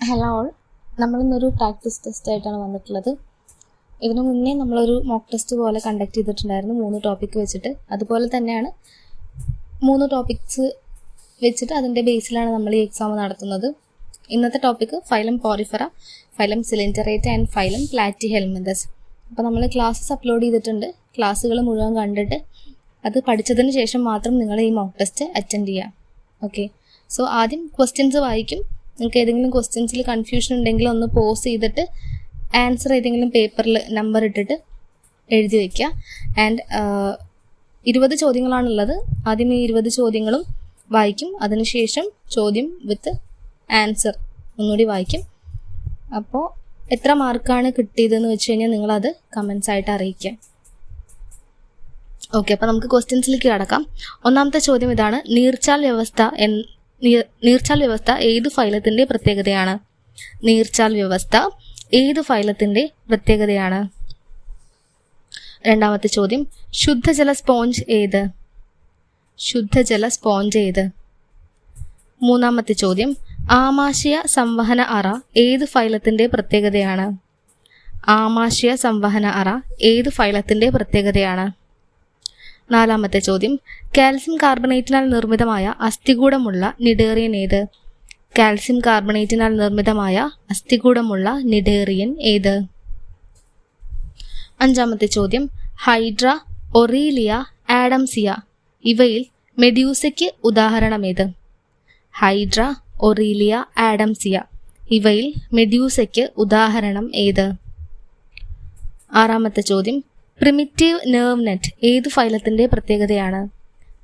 Hello all, നമ്മളിന്നൊരു practice test ആയിട്ടാണ് വന്നിട്ടുള്ളത്. ഇതിനു മുന്നേ നമ്മളൊരു മോക്ക് ടെസ്റ്റ് പോലെ കണ്ടക്ട് ചെയ്തിട്ടുണ്ടായിരുന്നു 3 ടോപ്പിക്ക് വെച്ചിട്ട്. അതുപോലെ തന്നെയാണ് 3 ടോപ്പിക്സ് വെച്ചിട്ട് അതിൻ്റെ ബേസിലാണ് നമ്മൾ ഈ എക്സാം നടത്തുന്നത്. ഇന്നത്തെ topic phylum Porifera, phylum Coelenterata and phylum Platyhelminthes. അപ്പോൾ നമ്മൾ ക്ലാസ്സസ് അപ്ലോഡ് ചെയ്തിട്ടുണ്ട്. ക്ലാസ്സുകൾ മുഴുവൻ കണ്ടിട്ട് അത് പഠിച്ചതിന് ശേഷം മാത്രം നിങ്ങൾ ഈ മോക്ക് ടെസ്റ്റ് അറ്റൻഡ് ചെയ്യുക. ഓക്കെ, സോ ആദ്യം ക്വസ്റ്റ്യൻസ് വായിക്കും. നിങ്ങൾക്ക് ഏതെങ്കിലും ക്വസ്റ്റ്യൻസിൽ കൺഫ്യൂഷൻ ഉണ്ടെങ്കിൽ ഒന്ന് പോസ് ചെയ്തിട്ട് ആൻസർ ഏതെങ്കിലും പേപ്പറിൽ നമ്പർ ഇട്ടിട്ട് എഴുതി വയ്ക്കുക. ആൻഡ് 20 ചോദ്യങ്ങളാണുള്ളത്. ആദ്യം ഈ 20 ചോദ്യങ്ങളും വായിക്കും. അതിനുശേഷം ചോദ്യം വിത്ത് ആൻസർ ഒന്നുകൂടി വായിക്കും. അപ്പോൾ എത്ര മാർക്കാണ് കിട്ടിയതെന്ന് വെച്ച് കഴിഞ്ഞാൽ നിങ്ങളത് കമൻസ് ആയിട്ട് അറിയിക്കുക. ഓക്കെ, അപ്പോൾ നമുക്ക് ക്വസ്റ്റ്യൻസിലേക്ക് കടക്കാം. ഒന്നാമത്തെ ചോദ്യം ഇതാണ്: നീർച്ചാൽ വ്യവസ്ഥ ഏത് ഫൈലത്തിൻ്റെ പ്രത്യേകതയാണ്? നീർച്ചാൽ വ്യവസ്ഥ ഏത് ഫൈലത്തിൻ്റെ പ്രത്യേകതയാണ്? രണ്ടാമത്തെ ചോദ്യം: ശുദ്ധജല സ്പോഞ്ച് ഏത്? ശുദ്ധജല സ്പോഞ്ച് ഏത്? മൂന്നാമത്തെ ചോദ്യം: ആമാശയ സംവഹന അറ ഏത് ഫൈലത്തിൻ്റെ പ്രത്യേകതയാണ്? ആമാശയ സംവഹന അറ ഏത് ഫൈലത്തിൻ്റെ പ്രത്യേകതയാണ്? നാലാമത്തെ ചോദ്യം: കാൽസ്യം കാർബണേറ്റിനാൽ നിർമ്മിതമായ അസ്ഥികൂടമുള്ള നിഡേറിയൻ ഏത്? കാൽസ്യം കാർബണേറ്റിനാൽ നിർമ്മിതമായ അസ്ഥികൂടമുള്ള നിഡേറിയൻ ഏത്? അഞ്ചാമത്തെ ചോദ്യം: ഹൈഡ്ര, ഒറീലിയ, ആഡംസിയ ഇവയിൽ മെഡ്യൂസയ്ക്ക് ഉദാഹരണമേത്? ഹൈഡ്ര, ഒറീലിയ, ആഡംസിയ ഇവയിൽ മെഡ്യൂസയ്ക്ക് ഉദാഹരണം ഏത്? ആറാമത്തെ ചോദ്യം: പ്രിമിറ്റീവ് നെർവ് നെറ്റ് ഏത് ഫൈലത്തിൻ്റെ പ്രത്യേകതയാണ്?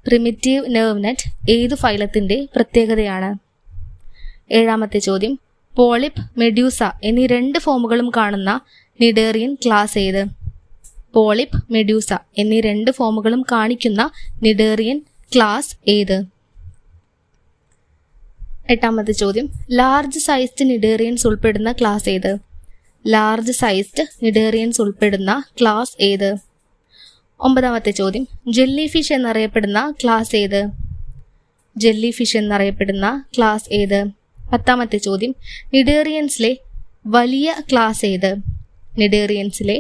പ്രിമിറ്റീവ് നെർവ് നെറ്റ് ഏത് ഫൈലത്തിൻ്റെ പ്രത്യേകതയാണ്? ഏഴാമത്തെ ചോദ്യം: പോളിപ്പ്, മെഡ്യൂസ എന്നീ 2 ഫോമുകളും കാണുന്ന നിഡേറിയൻ ക്ലാസ് ഏത്? പോളിപ്പ്, മെഡ്യൂസ എന്നീ 2 ഫോമുകളും കാണിക്കുന്ന നിഡേറിയൻ ക്ലാസ് ഏത്? എട്ടാമത്തെ ചോദ്യം: ലാർജ് സൈസ്ഡ് നിഡേറിയൻസ് ഉൾപ്പെടുന്ന ക്ലാസ് ഏത്? ലാർജ് സൈസ്ഡ് നിഡേറിയൻസ് ഉൾപ്പെടുന്ന ക്ലാസ് ഏത്? ഒമ്പതാമത്തെ ചോദ്യം: ജെല്ലി ഫിഷ് എന്നറിയപ്പെടുന്ന ക്ലാസ് ഏത്? ജെല്ലി ഫിഷ് എന്നറിയപ്പെടുന്ന ക്ലാസ് ഏത്? പത്താമത്തെ ചോദ്യം: നിഡേറിയൻസിലെ വലിയ ക്ലാസ് ഏത്? നിഡേറിയൻസിലെ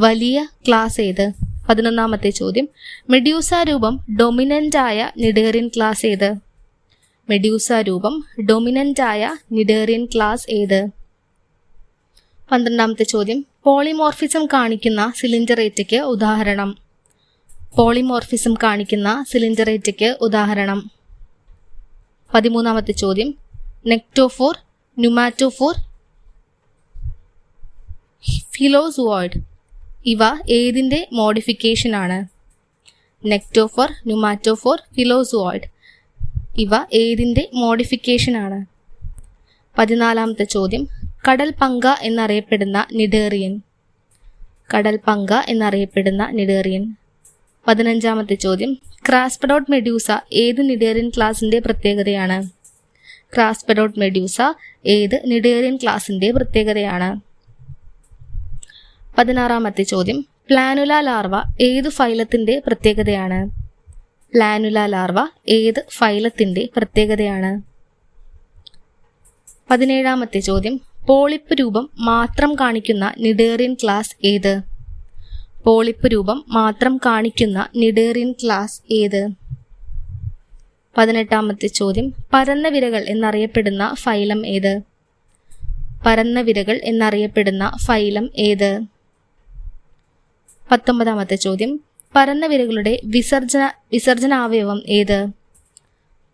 വലിയ ക്ലാസ് ഏത്? 11ാമത്തെ ചോദ്യം: മെഡ്യൂസ രൂപം ഡൊമിനൻ്റ് ആയ നിഡേറിയൻ ക്ലാസ് ഏത്? മെഡ്യൂസ രൂപം ഡൊമിനൻ്റ് ആയ നിഡേറിയൻ ക്ലാസ് ഏത്? 12ാമത്തെ ചോദ്യം: പോളിമോർഫിസം കാണിക്കുന്ന സിലിണ്ടറേറ്റയ്ക്ക് ഉദാഹരണം? പോളിമോർഫിസം കാണിക്കുന്ന സിലിണ്ടറേറ്റയ്ക്ക് ഉദാഹരണം? 13ാമത്തെ ചോദ്യം: നെക്ടോഫോർ, ന്യൂമാറ്റോഫോർ, ഫിലോസുവോയിഡ് ഇവ ഏതിൻ്റെ മോഡിഫിക്കേഷനാണ്? നെക്ടോഫോർ, ന്യൂമാറ്റോഫോർ, ഫിലോസുവോയിഡ് ഇവ ഏതിൻ്റെ മോഡിഫിക്കേഷനാണ്? 14ാമത്തെ ചോദ്യം: കടൽ പങ്ക എന്നറിയപ്പെടുന്ന നിഡേറിയൻ? കടൽ പങ്ക എന്നറിയപ്പെടുന്ന നിഡേറിയൻ? 15ാമത്തെ ചോദ്യം: ക്രാസ്പെഡോട്ട് മെഡ്യൂസ ഏത് നിഡേറിയൻ ക്ലാസിൻ്റെ പ്രത്യേകതയാണ്? ക്രാസ്പെഡോട്ട് മെഡ്യൂസ ഏത് നിഡേറിയൻ ക്ലാസിൻ്റെ പ്രത്യേകതയാണ്? 16ാമത്തെ ചോദ്യം: പ്ലാനുല ലാർവ ഏത് ഫൈലത്തിൻ്റെ പ്രത്യേകതയാണ്? പ്ലാനുല ലാർവ ഏത് ഫൈലത്തിൻ്റെ പ്രത്യേകതയാണ്? 17ാമത്തെ ചോദ്യം: പോളിപ്പ് രൂപം മാത്രം കാണിക്കുന്ന നിഡേറിയൻ ക്ലാസ് ഏത്? പോളിപ്പ് രൂപം മാത്രം കാണിക്കുന്ന നിഡേറിയൻ ക്ലാസ് ഏത്? 18ാമത്തെ ചോദ്യം: പരന്ന വിരകൾ എന്നറിയപ്പെടുന്ന ഫൈലം ഏത്? പരന്ന വിരകൾ എന്നറിയപ്പെടുന്ന ഫൈലം ഏത്? 19ാമത്തെ ചോദ്യം: പരന്ന വിരകളുടെ വിസർജനാവയവം ഏത്?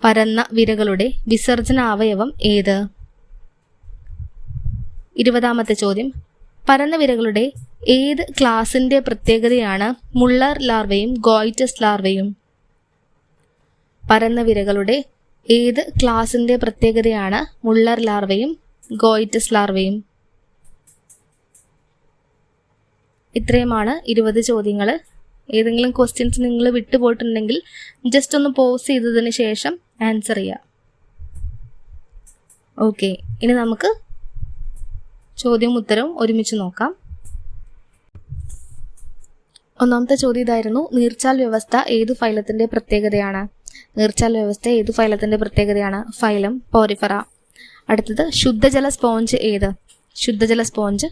പരന്ന വിരകളുടെ വിസർജനാവയവം ഏത്? 20ാമത്തെ ചോദ്യം: പരന്ന വിരകളുടെ ഏത് ക്ലാസിൻ്റെ പ്രത്യേകതയാണ് മുള്ളർ ലാർവയും ഗോയിറ്റസ് ലാർവയും? പരന്ന വിരകളുടെ ഏത് ക്ലാസിൻ്റെ പ്രത്യേകതയാണ് മുള്ളർ ലാർവയും ഗോയിറ്റസ് ലാർവയും? ഇത്രയുമാണ് 20 ചോദ്യങ്ങൾ. ഏതെങ്കിലും ക്വസ്റ്റ്യൻസ് നിങ്ങൾ വിട്ടുപോയിട്ടുണ്ടെങ്കിൽ ജസ്റ്റ് ഒന്ന് പോസ് ചെയ്തതിന് ശേഷം ആൻസർ ചെയ്യുക. ഓക്കെ, ഇനി നമുക്ക് ചോദ്യവും ഉത്തരവും ഒരുമിച്ച് നോക്കാം. ഒന്നാമത്തെ ചോദ്യം ഇതായിരുന്നു: നീർച്ചാൽ വ്യവസ്ഥ ഏത് ഫൈലത്തിൻ്റെ പ്രത്യേകതയാണ്? നീർച്ചാൽ വ്യവസ്ഥ ഏത് ഫൈലത്തിൻ്റെ പ്രത്യേകതയാണ്? Phylum Porifera. അടുത്തത് ശുദ്ധജല സ്പോഞ്ച് ഏത്? ശുദ്ധജല സ്പോഞ്ച്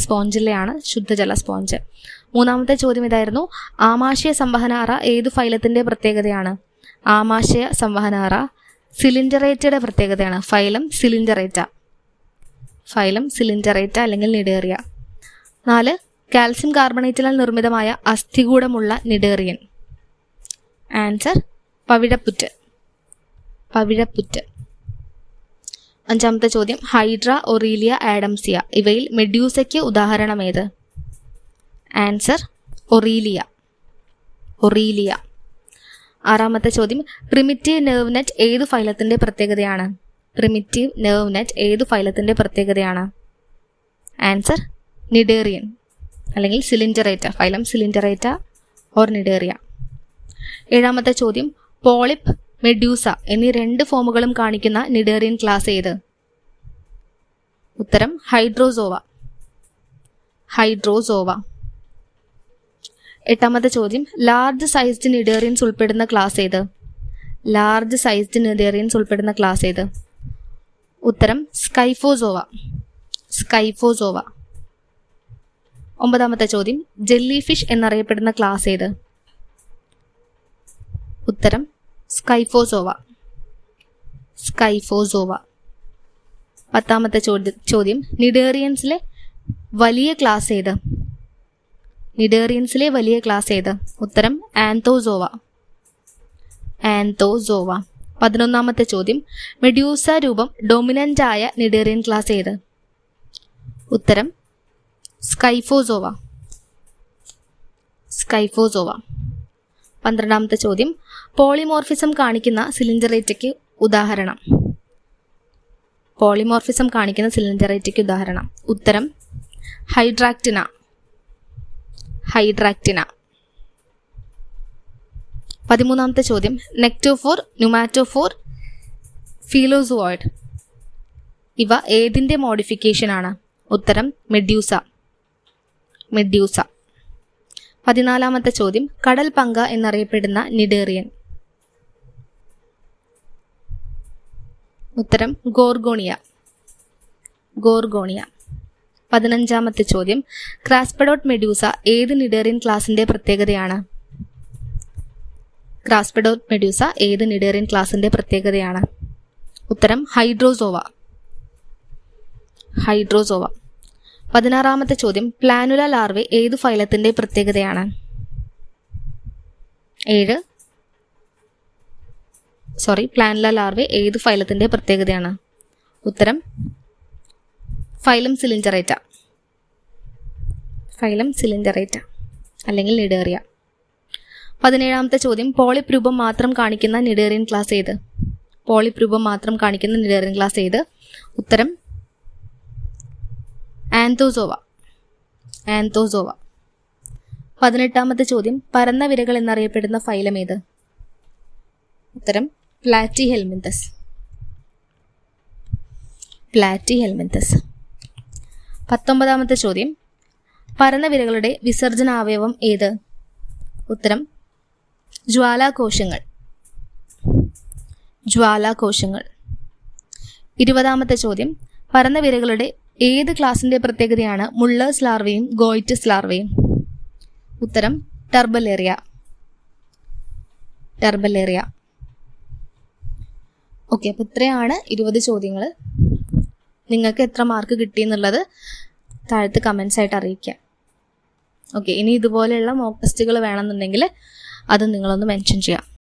സ്പോഞ്ചില്ലയാണ് ശുദ്ധജല സ്പോഞ്ച്. മൂന്നാമത്തെ ചോദ്യം ഇതായിരുന്നു, ആമാശയ സംവഹനാറ ഏതു ഫൈലത്തിൻ്റെ പ്രത്യേകതയാണ്? ആമാശയ സംവഹനാറ സിലിണ്ടറേറ്റയുടെ പ്രത്യേകതയാണ്. ഫൈലം സിലിണ്ടറേറ്റ അല്ലെങ്കിൽ നിഡേറിയ. 4. കാൽസ്യം കാർബണേറ്റിനാൽ നിർമ്മിതമായ അസ്ഥികൂടമുള്ള നിഡേറിയൻ. ആൻസർ പവിഴപ്പുറ്റ്. 5. ചോദ്യം, ഹൈഡ്ര, ഒറീലിയ, ആഡംസിയ ഇവയിൽ മെഡ്യൂസയ്ക്ക് ഉദാഹരണം ഏത്? Answer Aurelia. 6. ചോദ്യം, പ്രിമിറ്റീവ് നെർവ് നെറ്റ് ഏതു ഫൈലത്തിൻ്റെ പ്രത്യേകതയാണ്? ആൻസർ നിഡേറിയൻ അല്ലെങ്കിൽ Coelenterata. Phylum Coelenterata or Cnidaria. 7. ചോദ്യം, പോളിപ്പ്, മെഡ്യൂസ എന്നീ 2 ഫോമുകളും കാണിക്കുന്ന നിഡേറിയൻ ക്ലാസ് ഏത്? ഉത്തരം ഹൈഡ്രോസോവ. 8. ചോദ്യം, ലാർജ് സൈസ്ഡ് നിഡേറിയൻസ് ഉൾപ്പെടുന്ന ക്ലാസ് ഏത്? ഉത്തരം സ്കൈഫോസോവ. 9. ചോദ്യം, ജെല്ലി ഫിഷ് എന്നറിയപ്പെടുന്ന ക്ലാസ് ഏത്? ഉത്തരം സ്കൈഫോസോവ. 10. ചോദ്യം, നിഡേറിയൻസിലെ വലിയ ക്ലാസ് ഏത്? ഉത്തരം ആന്തോസോവ. 11. ചോദ്യം, മെഡ്യൂസ രൂപം ഡൊമിനൻ്റ് ആയ നിഡേറിയൻ ക്ലാസ് ഏത്? ഉത്തരം സ്കൈഫോസോവ. 12. ചോദ്യം, പോളിമോർഫിസം കാണിക്കുന്ന സിലിണ്ടറേറ്റയ്ക്ക് ഉദാഹരണം. ഉത്തരം ഹൈഡ്രാക്റ്റിന. 13. ചോദ്യം, നെക്ടോഫോർ, ന്യൂമാറ്റോഫോർ, ഫീലോസോയിഡ് ഇവ ഏതിൻ്റെ മോഡിഫിക്കേഷനാണ്? ഉത്തരം മെഡ്യൂസ. 14. ചോദ്യം, കടൽ പങ്ക എന്നറിയപ്പെടുന്ന നിഡേറിയൻ. ഉത്തരം ഗോർഗോണിയ. 15. ചോദ്യം, ക്രാസ്പെഡോട്ട് മെഡ്യൂസ ഏത് നിഡേറിയൻ ക്ലാസിൻ്റെ പ്രത്യേകതയാണ്? ഉത്തരം ഹൈഡ്രോസോവ. 16. ചോദ്യം, പ്ലാനുല ലാർവെ ഏതു ഫൈലത്തിൻ്റെ പ്രത്യേകതയാണ്? പ്ലാനുല ലാർവെ ഏതു ഫൈലത്തിൻ്റെ പ്രത്യേകതയാണ്? ഉത്തരം ഫൈലം സിലിണ്ടറേറ്റ അല്ലെങ്കിൽ നിഡേറിയ. 17. ചോദ്യം, പോളിപ്പ് രൂപം മാത്രം കാണിക്കുന്ന നിഡേറിയൻ ക്ലാസ് ഏത്? ഉത്തരം ആന്തോസോവ. 18. ചോദ്യം, പരന്ന വിരകൾ എന്നറിയപ്പെടുന്ന ഫൈലം ഏത്? ഉത്തരം പ്ലാറ്റിഹെൽമിന്തസ്. 19. ചോദ്യം, പരന്ന വിരകളുടെ വിസർജനാവയവം ഏത്? ഉത്തരം ജ്വാലാകോശങ്ങൾ. 20. ചോദ്യം, പരന്ന വിരകളുടെ ഏത് ക്ലാസിൻ്റെ പ്രത്യേകതയാണ് മുള്ളേഴ്സ് ലാർവയും ഗോയിറ്റസ് ലാർവയും? ഉത്തരം ടർബലേറിയ. ഓക്കെ, അപ്പോൾ ഇത്രയാണ് 20 ചോദ്യങ്ങൾ. നിങ്ങൾക്ക് എത്ര മാർക്ക് കിട്ടിയെന്നുള്ളത് താഴത്ത് കമൻസ് ആയിട്ട് അറിയിക്കാം. ഓക്കെ, ഇനി ഇതുപോലെയുള്ള മോക്ക് ടെസ്റ്റുകൾ വേണമെന്നുണ്ടെങ്കിൽ അത് നിങ്ങളൊന്ന് മെൻഷൻ ചെയ്യാം.